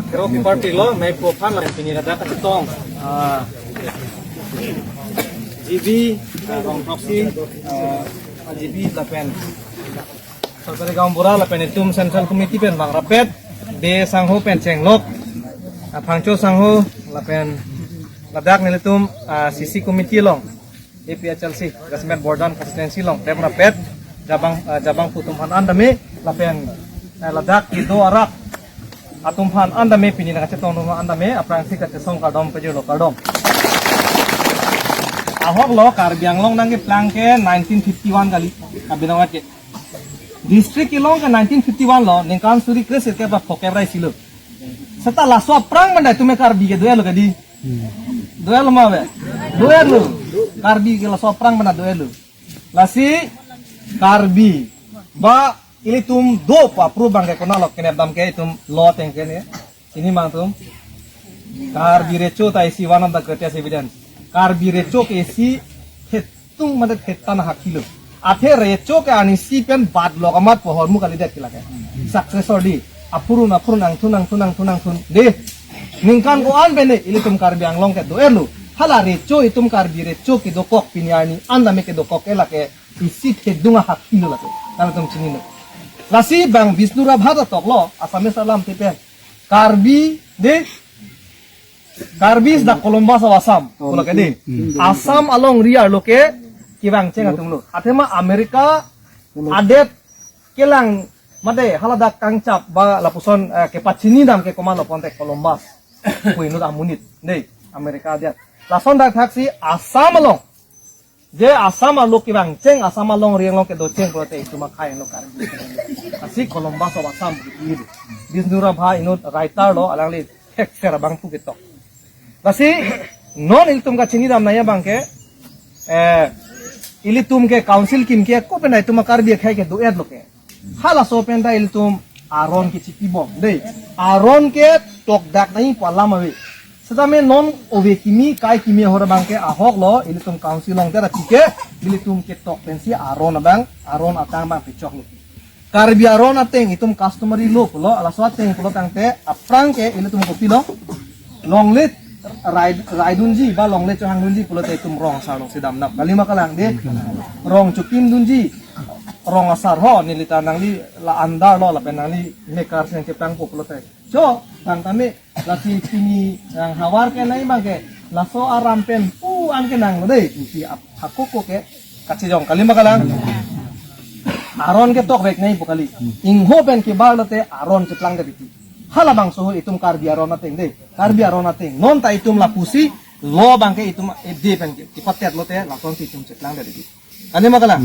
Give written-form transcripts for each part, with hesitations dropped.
Kero party lo may po pan lang pinirada ka tong. GB rong proxy GB lapen. Sarkari gaung bura lapen itum central committee pen bang rapet be sangho pen cenglok. Phangcho sangho lapen ladak nilitum CC committee long. APHLC Government Bordan Constituency long. Tem rapet jabang putumhan andami lapen ladak itu arak atumhan andame pinina kache tong no andame aprang si kache song kadom pejo kadom ahok lo karbiang long nang ke plan ke 1951 kali abinawat ke district ke long ke 1951 lo ningkan suri kres ke ba phoke rai silo seta la so aprang mandai tume karbi ke doelo kadi doelo mawe doelo karbi ke la so aprang manda doelo lasi karbi ba ini tum do pa prubang ke konalok kene dam ke tum law teng kene ini mang tum karbi recho ta isi one of the greatest evidence karbi recho ke isi hetung made hetan hakilo athe recho ke ani si pen bad lok amat pohor mu kali dak kilake successor di apurun ang tunang de ningkan ko an bene ini tum karbi anglong ke do elu hala recho itum karbi recho ki dokok pinyani andame ke dokok elake isi hedunga hakilo lake kana tum chinino lasi bang Bisnura Bhata toklo asame salam tipe karbi is the Columbus of Assam kulo kedi Assam along ria loke kibang ceng atumlo atema Amerika adet kelang made halada kangcap ba lapuson ke pacini dam ke komando pontek Columbus kuinut amunit nei Amerika adet lason dak taksi Assam along je Assam alok kibang ceng Assam along riang long ke do ceng prote itu makai lo karbi asi Columbus of Assam gitu Bisnura Bha inut writer lo alang li tek ser bang pu ketok basi non iltum ka chini dam naya bang ke ilitum ke council kim ke ko penai tuma karbi khai ke do ed loke hala so penda iltum aron ki chiki bom dei aron ke tok dak nai palamawe sedame non ove kimi kai kimi hora bang ke ahok lo ilitum council long tera tike ilitum ke tok pensi aron bang aron atang bang pechok lo karbi aron ateng itum customary lo lo ala so ateng lo tangte aprang ke ilitum kopi lo longlet raidunji ba longlet chang dunji pulo te itum rong sarong sidam nap kalima kalang de rong chukim dunji rong asar ho nilita nang li la andar lo la penang li mekar sen ke pang pulo te so tang tame lati kini yang hawar ke nai bang ke laso aram pen pu ang ke nang de si hakoko ke kachijong kalima kalang aron ke tok rek nai pukali ingho pen ke balate aron cheplang de biti hala bang so itum karbi aron ateng de karbi aron ateng non ta itum la pusi lo bang ke itum de pen ke tipatet lo te la ton itum cheplang de biti kalima kalang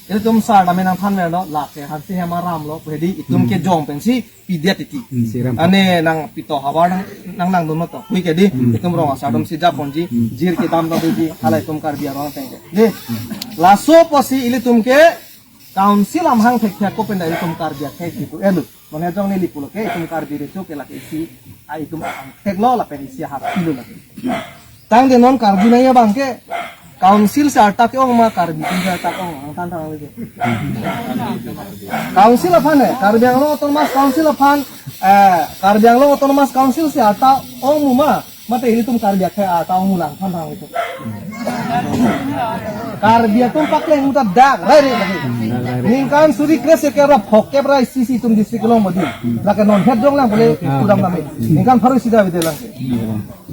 itum sar na menang than lo la ke hansi hema ram lo pedi itum ke jong pen si pidiat iti ane nang pito hawar nang dono to hui ke di itum rong asadom si japonji jir ke dam do di hala itum karbi aron ateng de laso posi ilitum ke council amhang thek ko pen itum karbi thek itu elu mane jong ni lipulo ke itum karbi recho ke la ke isi ai itum thek lo la pen isi hak kilo la tang de non karbi na ya bang ke council sa atak ong ma karbi tin sa atak ong tan tan lagi council aphan hai karbi ang lo autonomous council aphan karbi ang lo autonomous council se atak ong ma mate itum karbi khe ata ong mulang tan tan itu karbi atum pakle muta dak rai re ningkan suri kres ke ra phokke brai sisi tum district lo modi lake non head dong lang bole kudam name ningkan pharu sida bide lang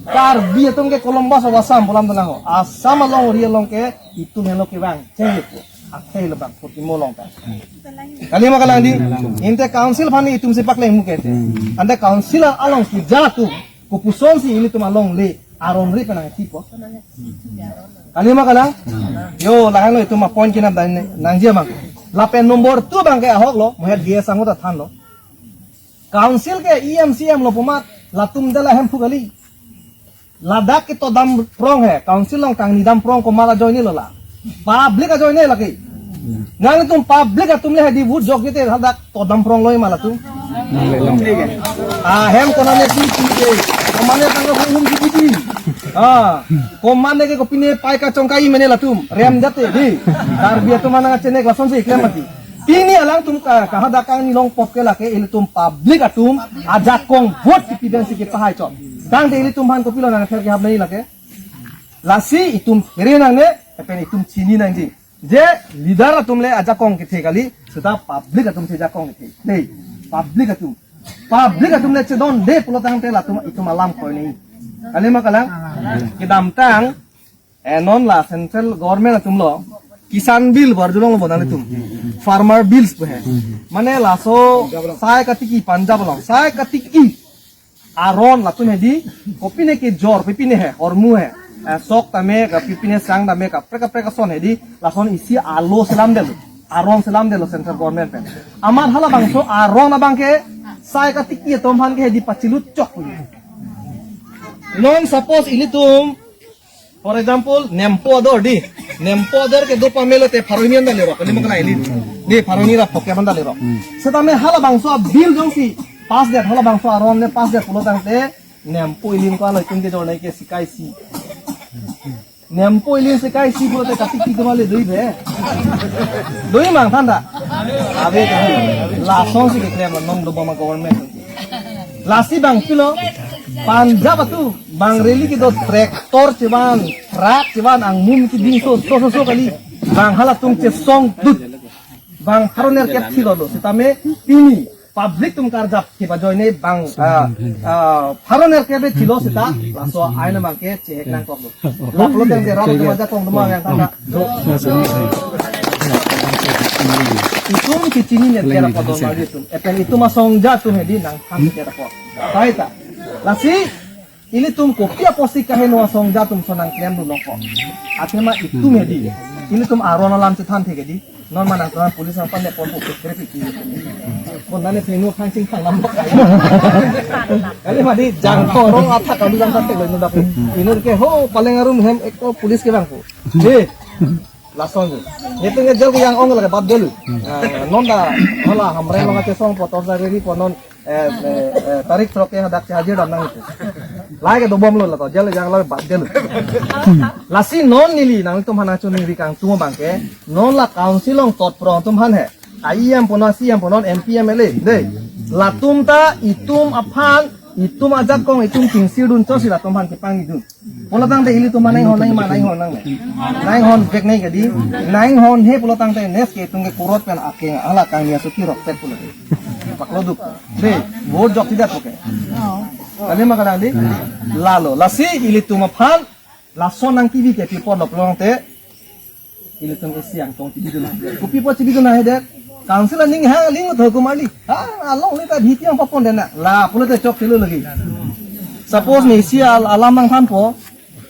karbi atum ke Columbus of Assam bolam dang ho Assam along ri long ke itu melo ke bang ceng itu akhai lebang poti molong ta kalima kalang di inte council phani itum se pakle mu ke ande council along si jatu kupuson si ini tum along le aron ri penang tipo kalima kalang yo lahang lo itu ma point kina nang dia mang lapen nomor 2 bang ke ahok lo mohet dia sangot than lo council ke EMCM lo pumat latum dala hem fugali ladak ke to dam prong hai council long tang ni dam prong ko mala join lo la public a join la ke nang tum public a tum le di wood jog te ladak to dam prong loi mala tum hem ko na ne ti ke komane tang hum di komane ke kopine pai ka chongkai mene la tum rem jate di karbi to mana chene klason se iklem mati Pini alang tum kahadakang ni long pop ke lake ili tum public atum ajak kong vote pipiden sikit pahai chom. Dang de ili tum han kopilo nang fer ke hab nei lake. Lasi itum here nang ne epen itum chini nang ji. Je leader atum le ajak kong ke kali sudah public atum se ajak kong ke. Nei public atum. Public atum le chedon de pulotang te latum itum alam koi nei. Kali makalang kidam tang non la central government atum lo किसान बिल बरजुलों बना ले तुम farmer bills पे है मने लासो साय कतिकी पंजाब लो साय कतिकी आरोन ला तुम्हें दी कोपिने के जोर पिपिने है और मुंह है सोक तमे का पिपिने सांग तमे का प्रेका सोन है दी लासोन इसी आलो सलाम दे लो आरोन सलाम दे लो सेंट्रल गवर्नमेंट पे अमार हाला बांगसो आरोन अबांग के साय कतिकी तुम भान के है दी पचिलु चौक नॉन सपोज इली तुम For example, Nempodor di Nempodor ke do pamelo te faronian da lero kali makna ili di faroni ra pokya banda lero setame hala bangso bill jong si pas de hala bangso aron ne pas de pulo tang te Nempo ilin ko ala tung ke jor nai ke sikai si Nempo ilin sikai si pulo te katik ti male doi mang thanda ave la song si ke claim non do bama government lasi bang pilo Panjab tu bang reli ki do traktor ciban truck ciban ang mum ki ding so kali bang halatung ce song dut bang haroner ket thilo do setame pini public tum karjap ki bajoine bang haroner ke be thilo seta laso aina bang ke cek nang kok lo lo teng de ram tum aja kong duma yang tanda itum ki chini ne kera ko do mari tum epen itum asong ja tum hedi nang kham kera ko tai ta Lasi ini tum kopia posi kahe no song ja tum sonang claim du loko atema itu medi ini tum aron alam cethan theke di non manang tuan polis apa ne pon pok kre pi kon nane phenu khang sing khang lam kali madi jang korong atha kalu jang tek lo nda ini ke ho palengarum hem ek to pulis ke bang ko je lasong itu ngejel ku yang ong la bad delu non da hala hamre lo ngate song potor dari ponon tarik troke hadak haje dan nang itu lagi do bom lo la to jel jang lo bad delu lasi non nili nang tum hana chuni ri kang tu bangke non la council ong tot pro tum han he IM ponon CM ponon MP MLA de latum ta itum aphan itum ajak kong itum tingsi dun to sila tum han ke pang dun polotang te ili tum nai hon nai hon bek nai gadi nai hon he polotang te nes ke tung ke kurot pen ake ala kang nia suki rok pet pulo paklo duk de vote jok tidak oke kali makana di lalo lasi ili tum aphan lason nang TV ke pi pon lok te ili tum esiang tong TV dun kupi po TV dun he dek council ning ha ling tho ko mali ha along ni ta bhiti ang papon dena la pulo te chok tilu lagi suppose ni si alamang han po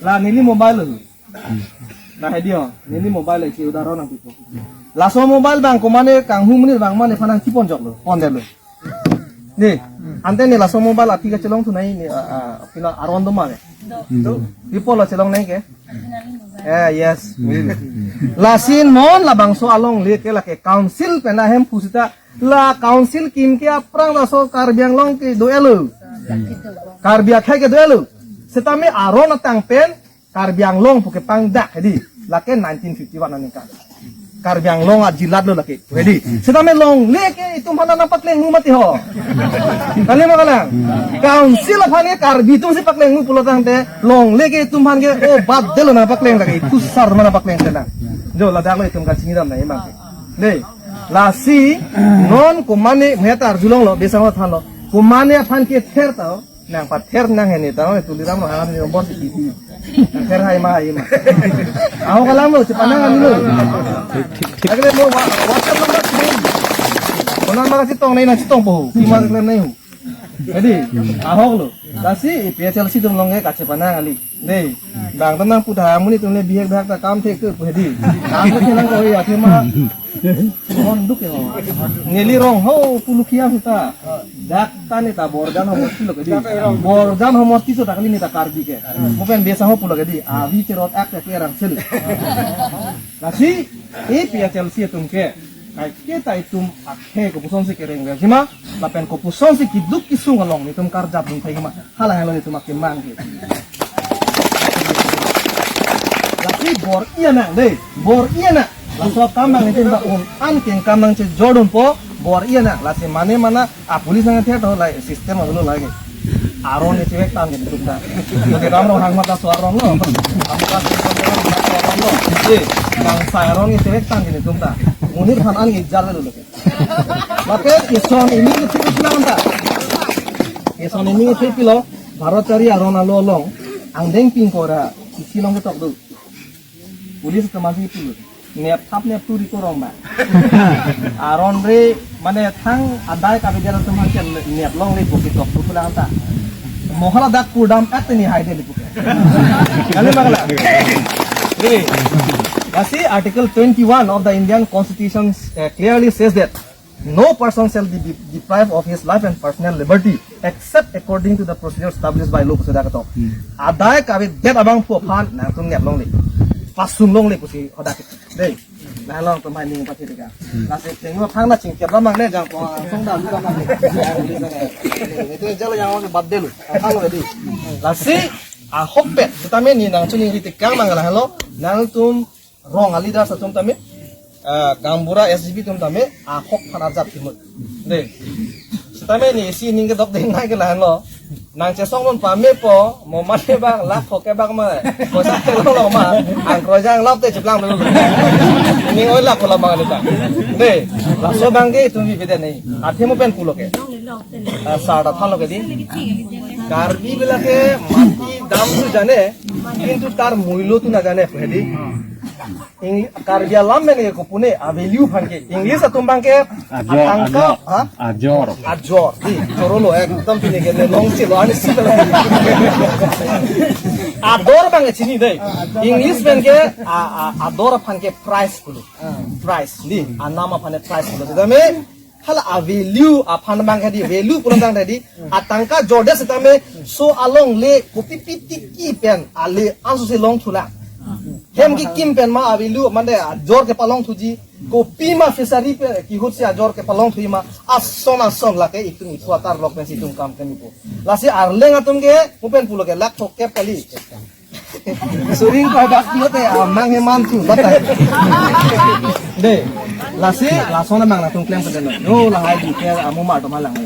la nili mobile na hedio nili mobile ki udaharon ang tipo la so mobile bang ko mane kang humni bang mane phanang tipon jok lo pon delo ni ante ni la so mobile api ka chelong tu nai ni pila aron do mane to tipo la chelong nai ke yes la sin mon la bang so along le ke la ke council pena hem pusita la council kim ke aprang da so karbiang long ke do elo karbia khai ke do elo setame aron atang pen karbiang long puke pang dak di la ke 1951 ani ka karbiang long a jilat lo la ke ready setame long le ke itu mana napak leng mu mati ho kali makalang council phane karbi tu si pak leng mu pulotang te long le ke tum phan ke o bad delo na pak leng la ke tu sar mana pak leng tena jo la dak lo tum ka singiram nai mang le la si non kumane metar julong lo besang than lo kumane phan ke ther ta nang pa ther nang he ni ta tu liram lo halam ni nombor ti ther hai ma aho kalam lo panang ani lo agre mo whatsapp number konan ma sitong nai na sitong po ima claim nai hu jadi ahok lo dasi PSL si tum longe kache panang ali nei bang tanang pudha muni tum le bihek bhak ta kam the ke phedi kam ke nang ko ya thema on duk yo neli rong ho pulukia huta dak tani ta bordan ho mosti lo kedi bordan ho mosti so takli ni ta karbi ke mopen biasa ho pulo kedi avi cerot ak ke rang sel nasi e PSL si tum ke kai kita itum akhe ko puson si kereng ga sima lapen ko puson si kiduk kisung along ni tum karjap dum thai ma hala halo ni tum akimang ke laki bor iya na deh bor iya na laso kamang itu tak an keng kamang ce Jordan po bor iya na lasi mana a police nang theater lai system aglo lagi aron itu ek tang gitu kita oke ramro hang mata suaron lo amka suaron lo ye bang saron itu ek tang gitu kita munir khan an ijjar lo maka ison ini itu bilang ta ison ini itu pilo bharotari aron alo long angdeng ping kora isi long tok do police termasuk itu nep turi ko romba aron re mane thang adai ka bidara tumang ken nep long le boki tok pulang ta mohala dak pudam atni haide lipu kale magala really see article 21 of the Indian constitution clearly says that no person shall be deprived of his life and personal liberty except according to the procedure established by law kusada kato adai ka be det abang pho phan na tung nep long le pasung long le kusi odak dei na long to mai ning pa thika la se teng ma phang na ching kep la mang ne jang ko song da lu ka mang ne itu jalo yang ke bad delu halo di la si a hoppet tame ni nang chuni ri tikang mang la halo nang tum rong ali da sa tum tame gambura SGB tum tame a hok phana jat timut dei tame ni si ning ke dok ding nai ke la halo nang che song mon pa me po mo ma le bang la kho ke bang ma ko sa te lo ma ang kro jang lop te chiplang lo ni oi la ko la ma ni ta ne la so bang ge tu bi bede nei athe mo pen pulo ke sa da thalo ke di karbi bela ke mati dam tu jane kintu tar muilo tu na jane phedi karya lam mene ko pune a value phan ke english atum bang ke atangka ha ajor di chorolo ekdam pine ke long chi lo ani si ador bang chini dei english ben ke ador phan ke price kulo price di anama phan price kulo dame hala a value a phan bang ke di value pulang dang di atangka jordes tame so along le kopi piti ki pen ale ansu se long thula hem ki kim pen ma avilu mande jor ke palong thuji ko pima fisari pe ki hutsia jor ke palong thui ma ason la ke itung suatar lok pen situng kam kani po la si arleng atum ke mupen pulo ke lak thok ke pali suring ko bak lo te amang he man tu batai de la si la sona mang la tung klem pe no la hai di ke amu ma to ma lang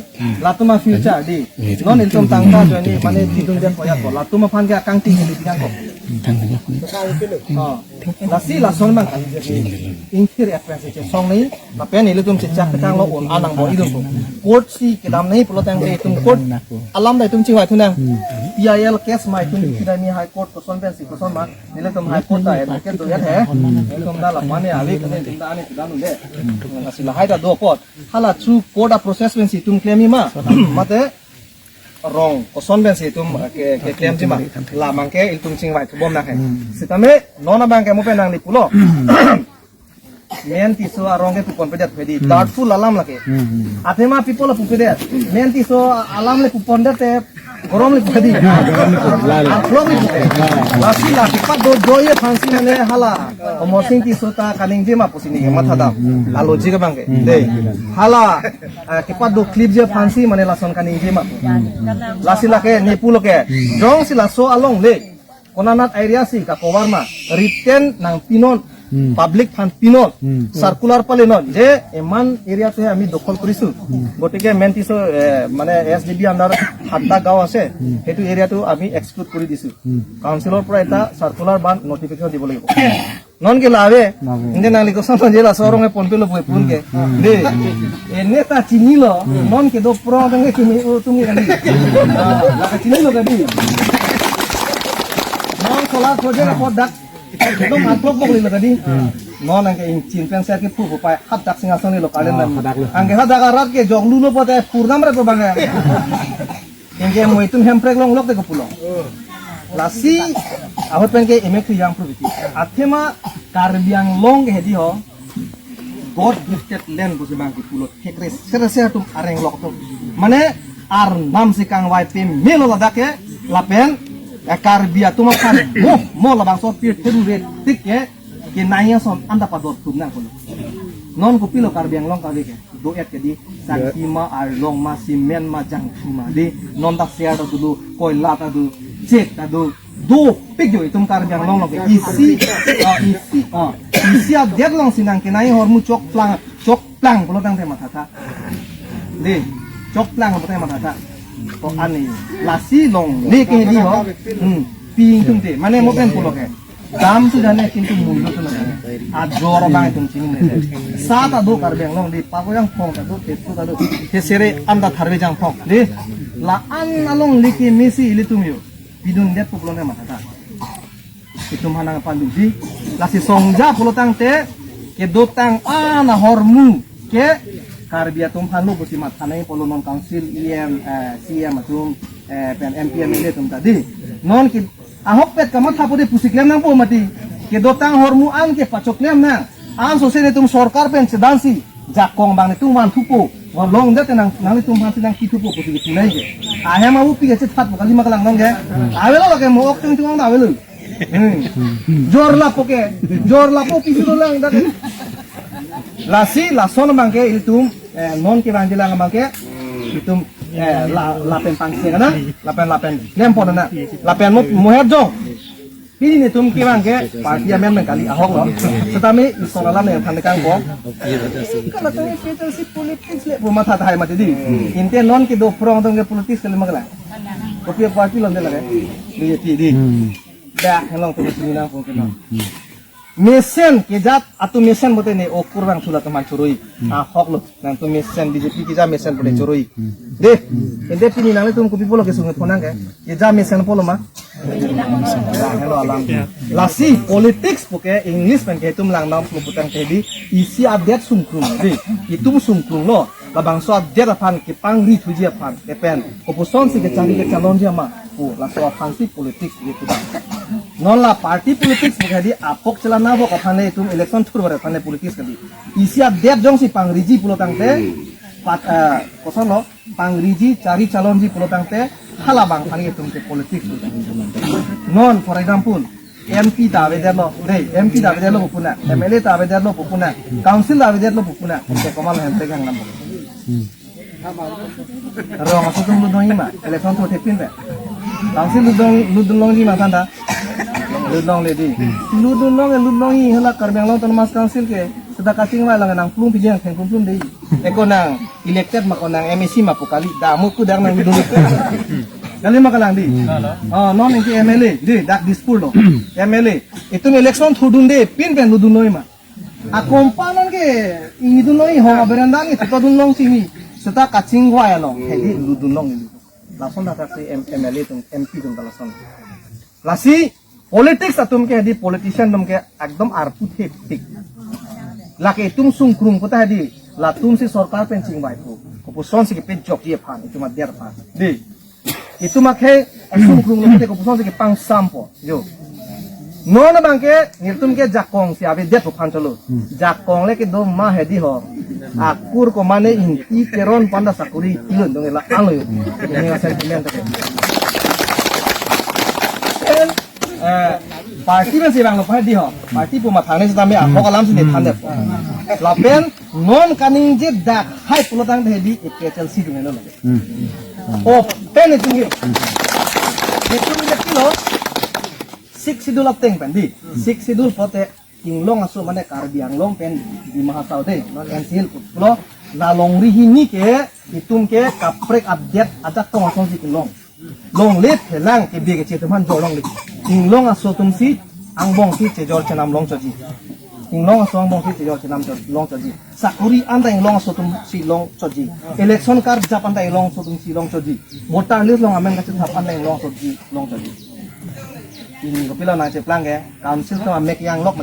la tuma future di non iltum tangka jani mane tidung den poya ko la tuma phan ke akang ting ni tiang ko lasi lason mang ingkir apres che song nei la pen ni lutum che chak tang lo on anang bo idum court si kedam nei pulo tang de tum court alam dai tum chi wa thunang PIL case mai tum kidani high court ko son ben si ko son ma ni le tum high court ta advocate do yat hai tum da la mane ali kane tum da ani tidanu le lasi la hai da do court hala through court a process ben si tum claim ma mate rong koson ben si tum ke claim ji ma la mang ke iltum sing vai thubom na hai sitame nona bang ke mo pe nang li pulo men ti so rong ke pupon pe dat phedi doubtful alam la ke athema people pu pe dat men ti so alam le pupon dat te gorom le phedi gorom le lasi la pa do joye phansi ne hala mo sing ti so ta kaning je ma pusini ke matha da alo ji ke bang ke dei hala ke pa do clip je phansi mane la son kaning je ma lasi la ke ne pulo ke jong si la so along le konanat area si ka cover ma written nang pinon public fund pinon circular pale non je eman area te ami dokhol korisu gotike menti so mane SDB under hatta gaw ase hetu area to ami exclude kori disu councilor pra eta circular ban notification dibo lagibo non ke lave inde nali ko samon jela sorong e ponpelo boy pun ke de enne ta chinilo non ke do pro dange kimi tumi kani la ka chinilo gadi non solar project ko dak itu matlok bok lilo tadi non angke incin penser ke pu pai hat dak singason lilo kalen nam angke hat dak rat ke jong lulo pote purnam re bang ingke mo itun hemprek long lok te ko pulo lasi ahot pen ke emek tu yang proviti athema karbiang long ke hedi ho god gifted land busi bang ki pulo hekre serese tum areng lok to mane ar nam sikang wai pe melo ladake lapen ekar bia tuma kan mo la bang so pir teru re tik ke naya son anda padot tumna ko non ko pilo kar biang long ka ke do et ke di sakima ar long ma simen ma jang ma di non ta share da dulu koi la ta du check ta du do pigyo itum kar biang long ke isi isia det long sinang kenai hormu chok plang bolo tang te matata de chok plang bolo tang matata to ani lasi long le ke di ho ping tum te mane mo pen pulo ke dam tu jane kintu mullo tu na a jor bang tum ching ne sa ta do kar beng long di pa ko yang phong ta do te tu ta do te sere anda tharbe jang phong de la an along le ke mesi ile tum yo bidung det pulo ne matata itum hanang pandu di lasi songja pulo tang te ke do tang ana hormu ke karbia tum hanu busi mat hanai polo non council cm atum pen mpm ile tum tadi non ki ahok pet kamat thapode pusiklem nang po mati ke do tang hormu an ke pachoklem na an sosene tum sarkar pen sedansi jakong bang tum man thupo wa long da tenang nang tum han tinang ki thupo pusi ki nai ke ahem au pi ke chat kali makalang nang ke awelo ke mo ok tung tung na awelo jor la po pisuro lang dati lasi la son bangke itum non ke banjela bangke itum lapen pangse kana lapen lempo na lapen mo herjong pini ne tum ke bangke parti amen kali ahok lo setami isonalam ne than kang bo kala tani peter si politics le bo matha thai mati di inte non ke do prong dong ke politics kali magala kopi parti lo de lage di dah helong tu sini nang pun kena mesen kejat atau mesen bote ne o kurang sulah teman curui hok lo nang tu mesen BJP keja mesen bote curui deh ende pini nang tu kopi polo ke sungai ponang ke keja mesen polo mah hello alam lasi politics poke English pen ke tum lang nam putang tedi isi update sungkrung deh itu sungkrung lo labang so update apan ke pangri tuji apan ke pen opposition si ke cari ke calon dia mah la so fancy politics gitu non la party politics bukan apok celana bok apane itu election tur bare apane politics kali isi update jong si pangriji pulo tangte kosono pangriji cari calon ji pulo tangte hala bang pani itu ke politics non for example MP dawe delo MP dawe delo pupuna MLA dawe delo pupuna council dawe delo pupuna ke komal hente gang nam rong aso tum ludong ima election tur tepin be council ludong ji matanda ludong ledi ludong i hala karbeng long ton mas council ke seda kacing wa lang nang plung pijang theng plung dei eko nang elected ma konang MEC ma pokali damu ku dang nang ludong kali makalang di non inki MLA di dak dispur lo MLA itu election thudun de pin pen ludung noi ma a kompanan ke idun noi ho berandang itu tudun long sini seda kacing wa ya long hedi ludung long ini lason da si MLA tung MP tung lason lasi politics atum ke di politician tum ke ekdom arput heptik lake tum sungkrung kota di latum si sarkar pencing bai ko opposition si ke pe jok ye phan itu ma der phan di itu makhe sungkrung lo ke opposition si ke pang sampo yo non bangke nirtum ke jakong si ave det phan chalo jakong le ke do ma hedi ho akur ko mane inti keron panda sakuri ilun dong la alo yo ini sentiment ke parti men sebang lo di ho parti puma thane sedame ahok alam sini thande lapen non kaning je dak hai pulotang hedi epel si dungen lo o pen itu ngi itu ni kilo 6 sidul apteng pen di 6 sidul pote inglong aso mane karbiang long pen di mahasau de non ensil pulo la long rihini ke itum ke kaprek update ada tong asong si long long let helang ke bi ke chetuman jolong le inglong aso tum si angbong si chejor chenam long choji inglong aso angbong si chejor chenam long choji sakuri anda inglong aso tum si long choji election card japan ta inglong aso tum si long choji voter list long amen ka japan ta inglong aso long choji ini kopila na che plang ke council to make yang lok